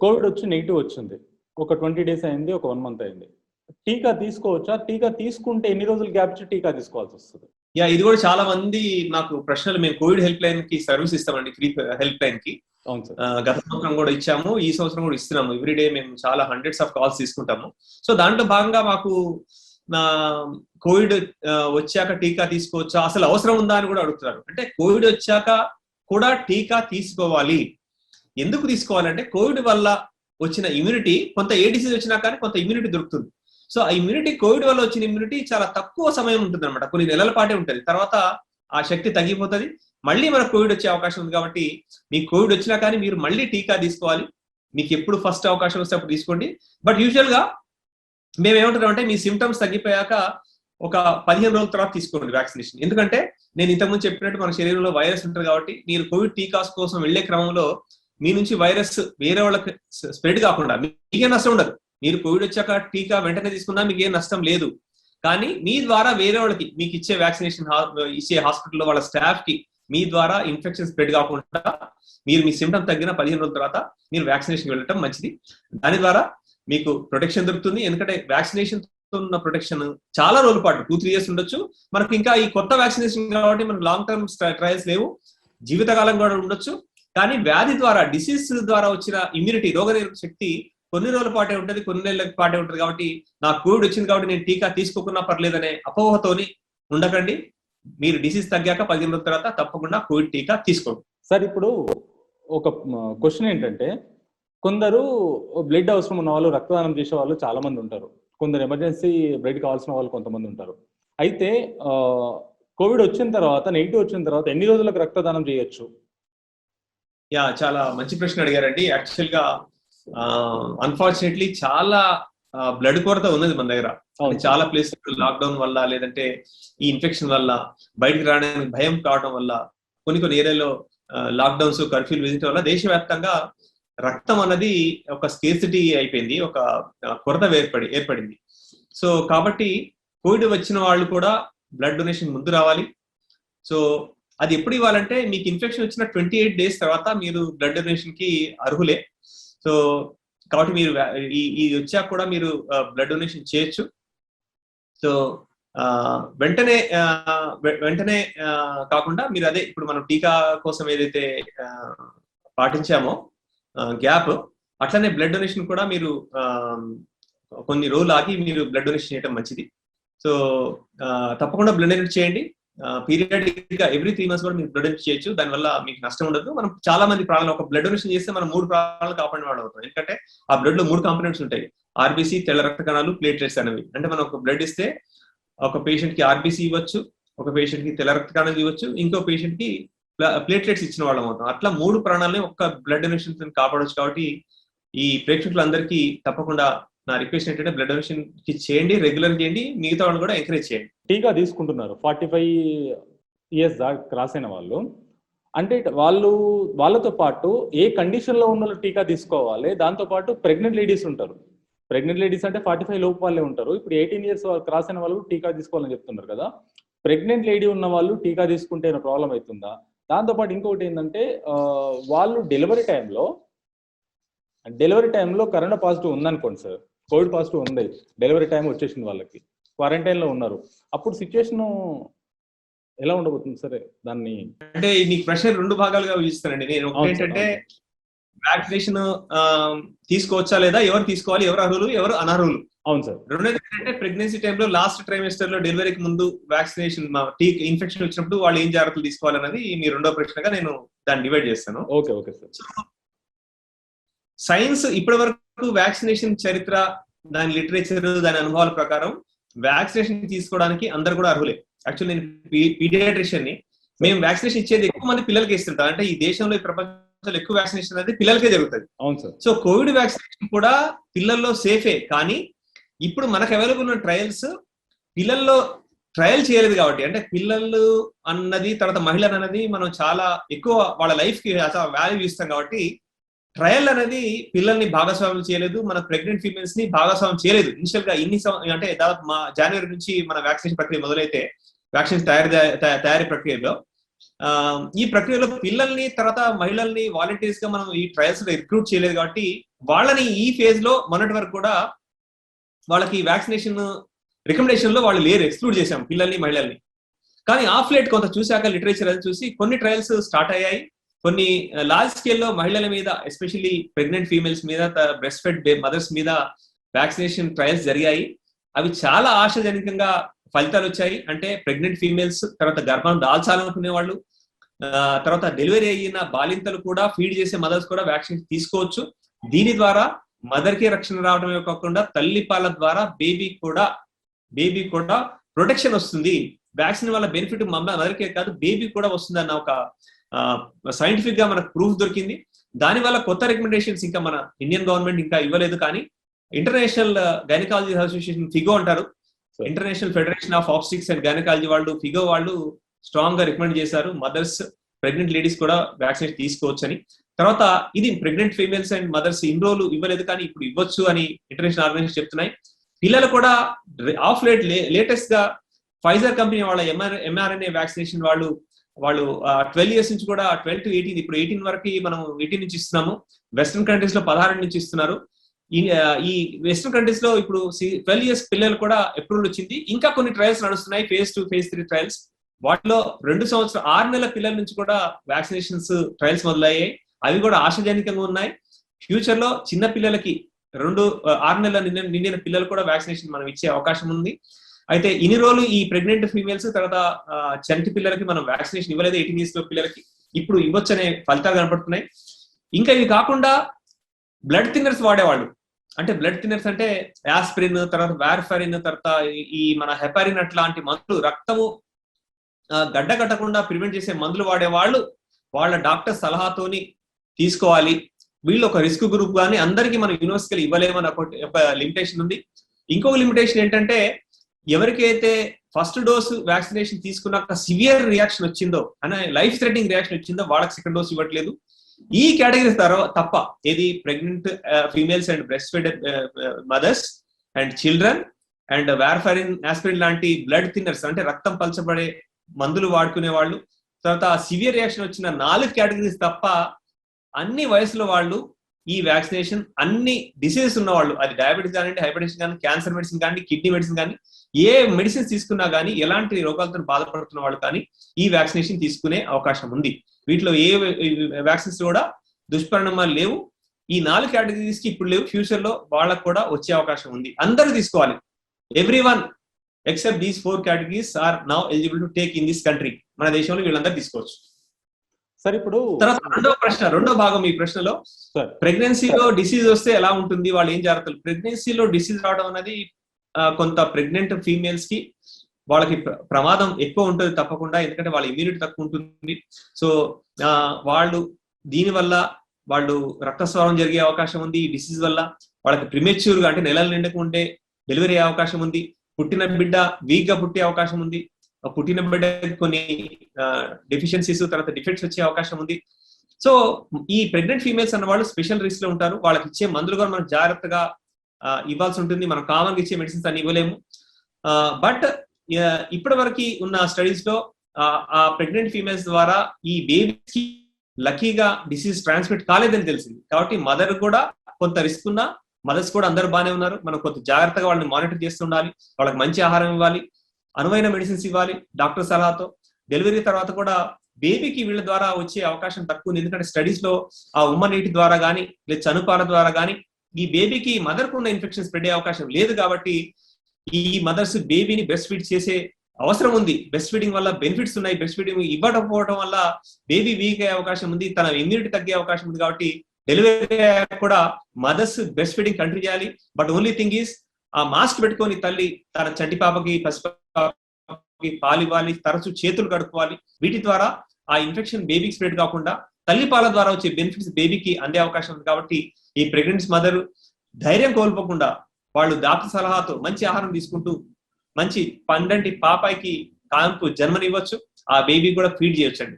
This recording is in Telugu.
కోవిడ్ వచ్చి నెగిటివ్ వచ్చింది. ఒక 20 డేస్ అయింది, ఒక 1 మంత్ అయింది. టీకా తీసుకోవచ్చా? టీకా తీసుకుంటే ఎన్ని రోజులు గ్యాప్ ఇచ్చి టీకా తీసుకోవాల్సి వస్తుంది? ఇది కూడా చాలా మంది నాకు ప్రశ్నలు. మేము కోవిడ్ హెల్ప్ లైన్ కి సర్వీస్ ఇస్తామండి, ఫ్రీ హెల్ప్ లైన్ కి. అవును సార్. గత సంవత్సరం కూడా ఇచ్చాము, ఈ సంవత్సరం కూడా ఇస్తున్నాము. ఎవ్రీడే మేము చాలా హండ్రెడ్స్ ఆఫ్ కాల్స్ తీసుకుంటాము. సో దాంట్లో భాగంగా మాకు కోవిడ్ వచ్చాక టీకా తీసుకోవచ్చా, అసలు అవసరం ఉందా అని కూడా అడుగుతున్నారు. అంటే కోవిడ్ వచ్చాక కూడా టీకా తీసుకోవాలి. ఎందుకు తీసుకోవాలంటే కోవిడ్ వల్ల వచ్చిన ఇమ్యూనిటీ, కొంత ఏ డిసీజ్ వచ్చినా కానీ కొంత ఇమ్యూనిటీ దొరుకుతుంది. సో ఆ ఇమ్యూనిటీ, కోవిడ్ వల్ల వచ్చిన ఇమ్యూనిటీ చాలా తక్కువ సమయం ఉంటుంది అనమాట, కొన్ని నెలల పాటే ఉంటుంది. తర్వాత ఆ శక్తి తగ్గిపోతుంది, మళ్ళీ మనకు కోవిడ్ వచ్చే అవకాశం ఉంది. కాబట్టి మీకు కోవిడ్ వచ్చినా కానీ మీరు మళ్ళీ టీకా తీసుకోవాలి. మీకు ఎప్పుడు ఫస్ట్ అవకాశం వస్తే అప్పుడు తీసుకోండి. బట్ యూజువల్ గా మేము ఏమంటున్నాం అంటే, మీ సిమ్టమ్స్ తగ్గిపోయాక ఒక 15 రోజుల తర్వాత తీసుకోండి వ్యాక్సినేషన్. ఎందుకంటే నేను ఇంతకుముందు చెప్పినట్టు మన శరీరంలో వైరస్ ఉంటుంది కాబట్టి, మీరు కోవిడ్ టీకాస్ కోసం వెళ్లే క్రమంలో మీ నుంచి వైరస్ వేరే వాళ్ళకి స్ప్రెడ్ కాకుండా మీకేం నష్టం ఉండదు. మీరు కోవిడ్ వచ్చాక టీకా వెంటనే తీసుకున్నా మీకు ఏం నష్టం లేదు. కానీ మీ ద్వారా వేరే వాళ్ళకి, మీకు ఇచ్చే వ్యాక్సినేషన్ ఇచ్చే హాస్పిటల్లో వాళ్ళ స్టాఫ్ కి మీ ద్వారా ఇన్ఫెక్షన్ స్ప్రెడ్ కాకుండా మీరు మీ సిమ్టమ్ తగ్గిన 15 రోజుల తర్వాత మీరు వ్యాక్సినేషన్ వెళ్ళటం మంచిది. దాని ద్వారా మీకు ప్రొటెక్షన్ దొరుకుతుంది. ఎందుకంటే వ్యాక్సినేషన్ ఉన్న ప్రొటెక్షన్ చాలా రోజుల పాటు 2-3 years ఉండొచ్చు. మనకు ఇంకా ఈ కొత్త వ్యాక్సినేషన్ కాబట్టి మనకు లాంగ్ టర్మ్ ట్రయల్స్ లేవు, జీవితకాలం కూడా ఉండొచ్చు. కానీ వ్యాధి ద్వారా, డిసీజ్ ద్వారా వచ్చిన ఇమ్యూనిటీ, రోగనిరోధక శక్తి కొన్ని రోజుల పాటే ఉంటుంది, కొన్ని నెలల పాటే ఉంటుంది. కాబట్టి నాకు కోవిడ్ వచ్చింది కాబట్టి నేను టీకా తీసుకోకున్నా పర్లేదనే అపోహతోని ఉండకండి. మీరు డిసీజ్ తగ్గాక 15 రోజుల తర్వాత తప్పకుండా కోవిడ్ టీకా తీసుకోండి. సార్, ఇప్పుడు ఒక క్వశ్చన్ ఏంటంటే, కొందరు బ్లడ్ అవసరం ఉన్న వాళ్ళు, రక్తదానం చేసే వాళ్ళు చాలా మంది ఉంటారు. కొందరు ఎమర్జెన్సీ బ్లడ్ కావాల్సిన వాళ్ళు కొంతమంది ఉంటారు. అయితే కోవిడ్ వచ్చిన తర్వాత, నెగిటివ్ వచ్చిన తర్వాత ఎన్ని రోజులకు రక్తదానం చేయొచ్చు? చాలా మంచి ప్రశ్న అడిగారండి. యాక్చువల్ గా అన్ఫార్చునేట్లీ చాలా బ్లడ్ కొరత ఉన్నది మన దగ్గర. చాలా ప్లేసెస్ లాక్డౌన్ వల్ల, లేదంటే ఈ ఇన్ఫెక్షన్ వల్ల, బయటకు రావడానికి భయం కావడం వల్ల, కొన్ని ఏరియాలో లాక్డౌన్స్, కర్ఫ్యూలు విధించడం వల్ల దేశవ్యాప్తంగా రక్తం అన్నది ఒక స్కేర్సిటీ అయిపోయింది, ఒక కొరత ఏర్పడింది. సో కాబట్టి కోవిడ్ వచ్చిన వాళ్ళు కూడా బ్లడ్ డొనేషన్ ముందు రావాలి. సో అది ఎప్పుడు ఇవ్వాలంటే, మీకు ఇన్ఫెక్షన్ వచ్చిన 28 days తర్వాత మీరు బ్లడ్ డొనేషన్ కి అర్హులే. సో కాబట్టి మీరు ఈ వచ్చాక కూడా మీరు బ్లడ్ డొనేషన్ చేయొచ్చు. సో వెంటనే కాకుండా మీరు అదే ఇప్పుడు మనం టీకా కోసం ఏదైతే పాటించామో గ్యాప్, అట్లనే బ్లడ్ డొనేషన్ కూడా మీరు కొన్ని రోజులు ఆగి మీరు బ్లడ్ డొనేషన్ చేయడం మంచిది. సో తప్పకుండా బ్లడ్ డొనేట్ చేయండి. పీరియాడిక్ గా ఎవ్రీ 3 months కూడా మీరు బ్లడ్ డొనేట్ చేయొచ్చు. దానివల్ల మీకు నష్టం ఉండదు. మనం చాలా మంది ప్రాణాలు, ఒక బ్లడ్ డొనేషన్ చేస్తే మనం 3 ప్రాణాలు కాపాడిన వాడు అవుతాం. ఎందుకంటే ఆ బ్లడ్ లో 3 కాంపోనెంట్స్ ఉంటాయి: ఆర్బీసీ, తెల్ల రక్త కణాలు, ప్లేట్లెట్స్ అనేవి. అంటే మనం ఒక బ్లడ్ ఇస్తే ఒక పేషెంట్ కి ఆర్బీసీ ఇవ్వచ్చు, ఒక పేషెంట్ కి తెల్ల రక్త కణాలు ఇవ్వచ్చు, ఇంకో పేషెంట్ కి ప్లేట్లెట్స్ ఇచ్చిన వాళ్ళం అవుతాం. అట్లా 3 ప్రాణాలని ఒక్క బ్లడ్ డొనేషన్ కాపాడవచ్చు. కాబట్టి ఈ ప్రేక్షకులందరికీ తప్పకుండా నా రిక్వెస్ట్ ఏంటంటే, బ్లడ్ డొనేషన్ కి చేయండి, రెగ్యులర్ చేయండి, మిగతా వాళ్ళు కూడా ఎంకరేజ్ చేయండి. టీకా తీసుకుంటున్నారు 45 years దాకా క్రాస్ అయిన వాళ్ళు, అంటే వాళ్ళతో పాటు ఏ కండిషన్ లో ఉన్న వాళ్ళు టీకా తీసుకోవాలి? దాంతో పాటు ప్రెగ్నెంట్ లేడీస్ ఉంటారు. ప్రెగ్నెంట్ లేడీస్ అంటే 45 లోపు వాళ్ళే ఉంటారు. ఇప్పుడు 18 years క్రాస్ అయిన వాళ్ళు టీకా తీసుకోవాలని చెప్తున్నారు కదా. ప్రెగ్నెంట్ లేడీ ఉన్న వాళ్ళు టీకా తీసుకుంటే ప్రాబ్లం అవుతుందా? దాంతోపాటు ఇంకొకటి ఏంటంటే, వాళ్ళు డెలివరీ టైంలో కరోనా పాజిటివ్ ఉందనుకోండి సార్, కోవిడ్ పాజిటివ్ ఉంది, డెలివరీ టైం వచ్చేసింది, వాళ్ళకి క్వారంటైన్ లో ఉన్నారు, అప్పుడు సిచ్యువేషన్ ఎలా ఉండబోతుంది సార్? దాన్ని అంటే నీకు ప్రశ్న 2 భాగాలుగా విభజిస్తానండి నేను. ఏంటంటే, వ్యాక్సినేషన్ తీసుకోవచ్చా లేదా, ఎవరు తీసుకోవాలి, ఎవరు అర్హులు, ఎవరు అనర్హులు. అవును సార్. రెండోది ఏంటంటే, ప్రెగ్నెన్సీ టైంలో లాస్ట్ ట్రైమెస్టర్ లో, డెలివరీకి ముందు వ్యాక్సినేషన్ ఇన్ఫెక్షన్ వచ్చినప్పుడు వాళ్ళు ఏం జాగ్రత్తలు తీసుకోవాలన్నది మీ రెండో ప్రశ్నగా నేను దాన్ని డివైడ్ చేస్తాను. Okay sir. సైన్స్ ఇప్పటి వరకు వ్యాక్సినేషన్ చరిత్ర, దాని లిటరేచర్, దాని అనుభవాల ప్రకారం వ్యాక్సినేషన్ తీసుకోవడానికి అందరు కూడా అర్హులే. యాక్చువల్లీ నేను పీడియాట్రిషియన్ ని. మేము వ్యాక్సినేషన్ ఇచ్చేది ఎక్కువ మంది పిల్లలకి ఇస్తుంటాం. అంటే ఈ దేశంలో, ఈ ప్రపంచంలో ఎక్కువ వ్యాక్సినేషన్ అనేది పిల్లలకే జరుగుతుంది. అవును సార్. సో కోవిడ్ వ్యాక్సినేషన్ కూడా పిల్లల్లో సేఫే. కానీ ఇప్పుడు మనకు అవైలబుల్ ఉన్న ట్రయల్స్ పిల్లల్లో ట్రయల్ చేయలేదు కాబట్టి, అంటే పిల్లలు అన్నది, తర్వాత మహిళలు అన్నది మనం చాలా ఎక్కువ వాళ్ళ లైఫ్ కి వాల్యూ ఇస్తాం కాబట్టి, ట్రయల్ అనేది పిల్లల్ని భాగస్వామ్యం చేయలేదు, మన ప్రెగ్నెంట్ ఫీమేల్స్ ని భాగస్వామ్యం చేయలేదు. ఇనిషియల్ గా అంటే దాదాపు జనవరి నుంచి మన వ్యాక్సినేషన్ ప్రక్రియ మొదలైతే, వ్యాక్సిన్ తయారీ ప్రక్రియలో ఈ ప్రక్రియలో పిల్లల్ని తర్వాత మహిళల్ని వాలంటీర్స్ గా మనం ఈ ట్రయల్స్ లో రిక్రూట్ చేయలేదు కాబట్టి వాళ్ళని ఈ ఫేజ్ లో మొన్నటి వరకు కూడా వాళ్ళకి వ్యాక్సినేషన్ రికమెండేషన్ లో వాళ్ళు లేరు, ఎక్స్క్లూడ్ చేశాం పిల్లల్ని మహిళల్ని. కానీ ఆఫ్ లేట్ కొంత చూశాక లిటరేచర్ అది చూసి కొన్ని ట్రయల్స్ స్టార్ట్ అయ్యాయి. కొన్ని లార్జ్ స్కేల్లో మహిళల మీద, ఎస్పెషల్లీ ప్రెగ్నెంట్ ఫీమేల్స్ మీద, బ్రెస్ట్ ఫెడ్ మదర్స్ మీద వ్యాక్సినేషన్ ట్రయల్స్ జరిగాయి. అవి చాలా ఆశాజనకంగా ఫలితాలు వచ్చాయి. అంటే ప్రెగ్నెంట్ ఫీమేల్స్, తర్వాత గర్భం దాల్చాలనుకునే వాళ్ళు, తర్వాత డెలివరీ అయిన బాలింతలు కూడా, ఫీడ్ చేసే మదర్స్ కూడా వ్యాక్సిన్ తీసుకోవచ్చు. దీని ద్వారా మదర్ కి రక్షణ రావడమే కాకుండా తల్లి పాల ద్వారా బేబీ కూడా ప్రొటెక్షన్ వస్తుంది. వ్యాక్సిన్ వల్ల బెనిఫిట్ మదర్కే కాదు బేబీ కూడా వస్తుంది అన్న ఒక సైంటిఫిక్ గా మనకు ప్రూఫ్ దొరికింది. దానివల్ల కొత్త రికమెండేషన్స్ ఇంకా మన ఇండియన్ గవర్నమెంట్ ఇంకా ఇవ్వలేదు. కానీ ఇంటర్నేషనల్ గైనకాలజీ అసోసియేషన్ ఫిగో అంటారు, international federation of ఆబ్స్టిక్స్ and gynaecology వాళ్ళు, ఫిగో వాళ్ళు స్ట్రాంగ్ గా రికమెండ్ చేశారు మదర్స్, ప్రెగ్నెంట్ లేడీస్ కూడా వ్యాక్సినేషన్ తీసుకోవచ్చు అని. తర్వాత ఇది ప్రెగ్నెంట్ ఫీమేల్స్ అండ్ మదర్స్ ఇన్ని రోజులు ఇవ్వలేదు కానీ ఇప్పుడు ఇవ్వచ్చు అని ఇంటర్నేషనల్ ఆర్గనైజేషన్ చెప్తున్నాయి. పిల్లలు కూడా ఆఫ్ లేటెస్ట్ గా ఫైజర్ కంపెనీ వాళ్ళ ఎంఆర్ఎన్ఏ వ్యాక్సినేషన్ వాళ్ళు 12 years నుంచి కూడా 12 to 18, ఇప్పుడు 18 వరకు మనం 18 నుంచి ఇస్తున్నాము. వెస్ట్రన్ కంట్రీస్ లో 16 నుంచి ఇస్తున్నారు. ఈ వెస్ట్రన్ కంట్రీస్ లో ఇప్పుడు 12 years పిల్లలు కూడా అప్రూవల్ వచ్చింది. ఇంకా కొన్ని ట్రయల్స్ నడుస్తున్నాయి, phase 2, phase 3 ట్రయల్స్. వాటిలో 2 సంవత్సరాలు 6 నెలల పిల్లల నుంచి కూడా వ్యాక్సినేషన్స్ ట్రయల్స్ మొదలయ్యాయి. అవి కూడా ఆశాజనకంగా ఉన్నాయి. ఫ్యూచర్ లో చిన్న పిల్లలకి 6 నెలల నిండిన పిల్లలు కూడా వ్యాక్సినేషన్ మనం ఇచ్చే అవకాశం ఉంది. అయితే ఇన్ని రోజులు ఈ ప్రెగ్నెంట్ ఫీమేల్స్, తర్వాత చంటి పిల్లలకి మనం వ్యాక్సినేషన్ ఇవ్వలేదు 18 years లో పిల్లలకి, ఇప్పుడు ఇవ్వచ్చు అనే ఫలితాలు కనపడుతున్నాయి. ఇంకా ఇవి కాకుండా బ్లడ్ థిన్నర్స్ వాడేవాళ్ళు, అంటే బ్లడ్ థిన్నర్స్ అంటే యాస్పిరిన్, తర్వాత వార్ఫరిన్, తర్వాత ఈ మన హెపారిన్ అట్లాంటి మందులు, రక్తము గడ్డ కట్టకుండా ప్రివెంట్ చేసే మందులు వాడేవాళ్ళు వాళ్ళ డాక్టర్ సలహాతోని తీసుకోవాలి. వీళ్ళు ఒక రిస్క్ గ్రూప్ కానీ అందరికీ మనం యూనివర్సిటీలు ఇవ్వలేమని ఒక లిమిటేషన్ ఉంది. ఇంకొక లిమిటేషన్ ఏంటంటే ఎవరికైతే ఫస్ట్ డోస్ వ్యాక్సినేషన్ తీసుకున్నాక సివియర్ రియాక్షన్ వచ్చిందో, అనే లైఫ్ థ్రెటనింగ్ రియాక్షన్ వచ్చిందో వాళ్ళకి సెకండ్ డోస్ ఇవ్వట్లేదు. ఈ కేటగిరీ తప్ప ఏది pregnant females and breast fed mothers and children and warfarin, aspirin లాంటి బ్లడ్ థిన్నర్స్ అంటే రక్తం పలచబడే మందులు వాడుకునే వాళ్ళు, తర్వాత సివియర్ రియాక్షన్ వచ్చిన 4 కేటగిరీస్ తప్ప అన్ని వయసులో వాళ్ళు ఈ వ్యాక్సినేషన్, అన్ని డిసీజెస్ ఉన్న వాళ్ళు, అది డయాబెటీస్ కానివ్వండి, హైపర్టెన్షన్ కానీ, క్యాన్సర్ మెడిసిన్ కానీ, కిడ్నీ మెడిసిన్ కానీ, ఏ మెడిసిన్స్ తీసుకున్నా కానీ, ఎలాంటి రోగాలతో బాధపడుతున్న వాళ్ళు కానీ ఈ వ్యాక్సినేషన్ తీసుకునే అవకాశం ఉంది. వీటిలో ఏ వ్యాక్సిన్స్ కూడా దుష్పరిణామాలు లేవు. ఈ 4 కేటగిరీస్ కి ఇప్పుడు లేవు, ఫ్యూచర్ లో వాళ్ళకు కూడా వచ్చే అవకాశం ఉంది. అందరూ తీసుకోవాలి. Everyone except these 4 categories are now eligible to take in this country. మన దేశంలో వీళ్ళందరూ తీసుకోవచ్చు. సార్ ఇప్పుడు తర్వాత రెండో భాగం ఈ ప్రశ్నలో, ప్రెగ్నెన్సీలో డిసీజ్ వస్తే ఎలా ఉంటుంది, వాళ్ళు ఏం జాగ్రత్తలు. ప్రెగ్నెన్సీలో డిసీజ్ రావడం అనేది కొంత ప్రెగ్నెంట్ ఫీమేల్స్ కి వాళ్ళకి ప్రమాదం ఎక్కువ ఉంటుంది తప్పకుండా, ఎందుకంటే వాళ్ళ ఇమ్యూనిటీ తక్కువ ఉంటుంది. సో వాళ్ళు దీనివల్ల వాళ్ళు రక్తస్రావం జరిగే అవకాశం ఉంది. ఈ డిసీజ్ వల్ల వాళ్ళకి ప్రిమెచ్యూర్ గా, అంటే నెలలు నిండకుంటే డెలివరీ అయ్యే అవకాశం ఉంది. పుట్టిన బిడ్డ వీక్ గా పుట్టే అవకాశం ఉంది. పుట్టిన బిడ్డ కొన్ని డెఫిషియన్సీస్, తర్వాత డిఫెక్ట్స్ వచ్చే అవకాశం ఉంది. సో ఈ ప్రెగ్నెంట్ ఫీమేల్స్ అన్న వాళ్ళు స్పెషల్ రిస్క్ లో ఉంటారు. వాళ్ళకి ఇచ్చే మందులు కూడా మనం జాగ్రత్తగా ఇవ్వాల్సి ఉంటుంది. మనం కామన్ గా ఇచ్చే మెడిసిన్స్ అన్ని ఇవ్వలేము. బట్ ఇప్పటి వరకు ఉన్న స్టడీస్ లో ఆ ప్రెగ్నెంట్ ఫీమేల్స్ ద్వారా ఈ బేబీస్ కి లక్కీగా డిసీజ్ ట్రాన్స్మిట్ కాలేదని తెలిసింది. కాబట్టి మదర్ కూడా కొంత రిస్క్ ఉన్నా, మదర్స్ కూడా అందరూ బాగానే ఉన్నారు. మనం కొంత జాగ్రత్తగా వాళ్ళని మానిటర్ చేస్తుండాలి. వాళ్ళకి మంచి ఆహారం ఇవ్వాలి, అనువైన మెడిసిన్స్ ఇవ్వాలి డాక్టర్ సలహాతో. డెలివరీ తర్వాత కూడా బేబీకి వీళ్ళ ద్వారా వచ్చే అవకాశం తక్కువ ఉంది. ఎందుకంటే స్టడీస్ లో ఆ ఉమ్మ నీటి ద్వారా కానీ, లేదా చనుపాల ద్వారా కానీ ఈ బేబీకి మదర్ కు ఉన్న ఇన్ఫెక్షన్ స్ప్రెడ్ అయ్యే అవకాశం లేదు. కాబట్టి ఈ మదర్స్ బేబీని బ్రెస్ట్ ఫీడ్ చేసే అవసరం ఉంది. బ్రెస్ట్ ఫీడింగ్ వల్ల బెనిఫిట్స్ ఉన్నాయి. బ్రెస్ట్ ఫీడింగ్ ఇవ్వకపోవడం వల్ల బేబీ వీక్ అయ్యే అవకాశం ఉంది, తన ఇమ్యూనిటీ తగ్గే అవకాశం ఉంది. కాబట్టి డెలివరీ కూడా మదర్స్ బ్రెస్ట్ ఫీడింగ్ కంటిన్యూ చేయాలి. బట్ ఓన్లీ థింగ్ ఈస్ ఆ మాస్క్ పెట్టుకొని తల్లి తన చంటి పాపకి, పసిపాపకి పాలు ఇవ్వాలి, తరచూ చేతులు కడుక్కోవాలి. వీటి ద్వారా ఆ ఇన్ఫెక్షన్ బేబీకి స్ప్రెడ్ కాకుండా తల్లి పాల ద్వారా వచ్చే బెనిఫిట్స్ బేబీకి అందే అవకాశం ఉంది. కాబట్టి ఈ ప్రెగ్నెంట్ మదర్ ధైర్యం కోల్పోకుండా వాళ్ళు డాక్టర్ సలహాతో మంచి ఆహారం తీసుకుంటూ మంచి పండంటి పాపాయికి కాంపు జన్మనివ్వచ్చు. ఆ బేబీ కూడా ఫీడ్ చేయొచ్చండి.